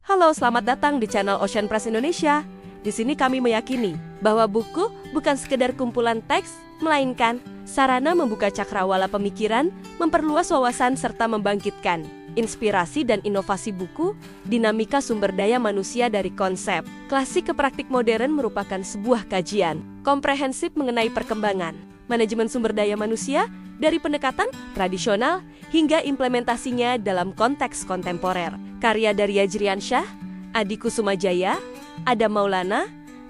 Halo, selamat datang di channel Ocean Press Indonesia. Di sini kami meyakini bahwa buku bukan sekedar kumpulan teks, melainkan sarana membuka cakrawala pemikiran, memperluas wawasan serta membangkitkan inspirasi dan inovasi buku. Dinamika sumber daya manusia dari konsep klasik ke praktik modern merupakan sebuah kajian komprehensif mengenai perkembangan manajemen sumber daya manusia dari pendekatan tradisional hingga implementasinya dalam konteks kontemporer. Karya dari Yajriansyah, Adi Kusumajaya, Adam Maulana,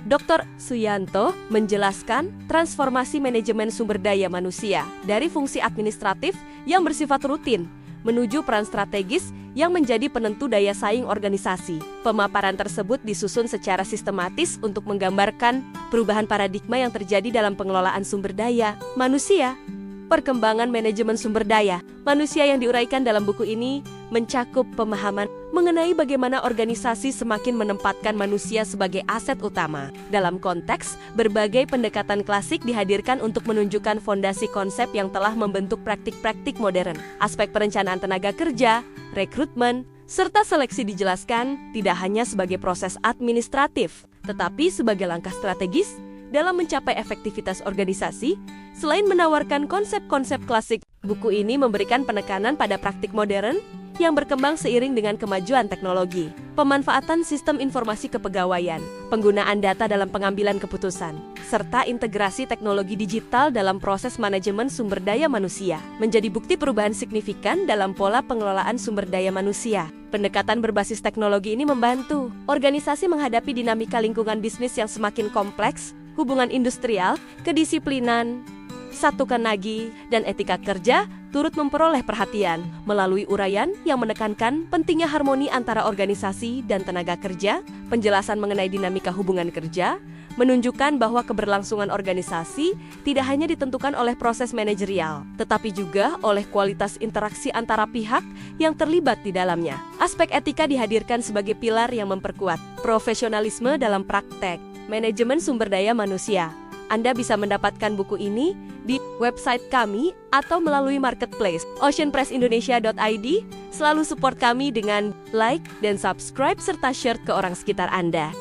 Dr. Suyanto menjelaskan transformasi manajemen sumber daya manusia dari fungsi administratif yang bersifat rutin menuju peran strategis yang menjadi penentu daya saing organisasi. Pemaparan tersebut disusun secara sistematis untuk menggambarkan perubahan paradigma yang terjadi dalam pengelolaan sumber daya manusia. Perkembangan manajemen sumber daya manusia yang diuraikan dalam buku ini mencakup pemahaman mengenai bagaimana organisasi semakin menempatkan manusia sebagai aset utama. Dalam konteks, berbagai pendekatan klasik dihadirkan untuk menunjukkan fondasi konsep yang telah membentuk praktik-praktik modern. Aspek perencanaan tenaga kerja, rekrutmen, serta seleksi dijelaskan tidak hanya sebagai proses administratif, tetapi sebagai langkah strategis dalam mencapai efektivitas organisasi. Selain menawarkan konsep-konsep klasik, buku ini memberikan penekanan pada praktik modern yang berkembang seiring dengan kemajuan teknologi, pemanfaatan sistem informasi kepegawaian, penggunaan data dalam pengambilan keputusan, serta integrasi teknologi digital dalam proses manajemen sumber daya manusia, menjadi bukti perubahan signifikan dalam pola pengelolaan sumber daya manusia. Pendekatan berbasis teknologi ini membantu organisasi menghadapi dinamika lingkungan bisnis yang semakin kompleks, hubungan industrial, kedisiplinan, satukan nagi, dan etika kerja turut memperoleh perhatian melalui uraian yang menekankan pentingnya harmoni antara organisasi dan tenaga kerja, penjelasan mengenai dinamika hubungan kerja, menunjukkan bahwa keberlangsungan organisasi tidak hanya ditentukan oleh proses manajerial, tetapi juga oleh kualitas interaksi antara pihak yang terlibat di dalamnya. Aspek etika dihadirkan sebagai pilar yang memperkuat profesionalisme dalam praktek manajemen sumber daya manusia. Anda bisa mendapatkan buku ini di website kami atau melalui marketplace oceanpressindonesia.id. Selalu support kami dengan like dan subscribe serta share ke orang sekitar Anda.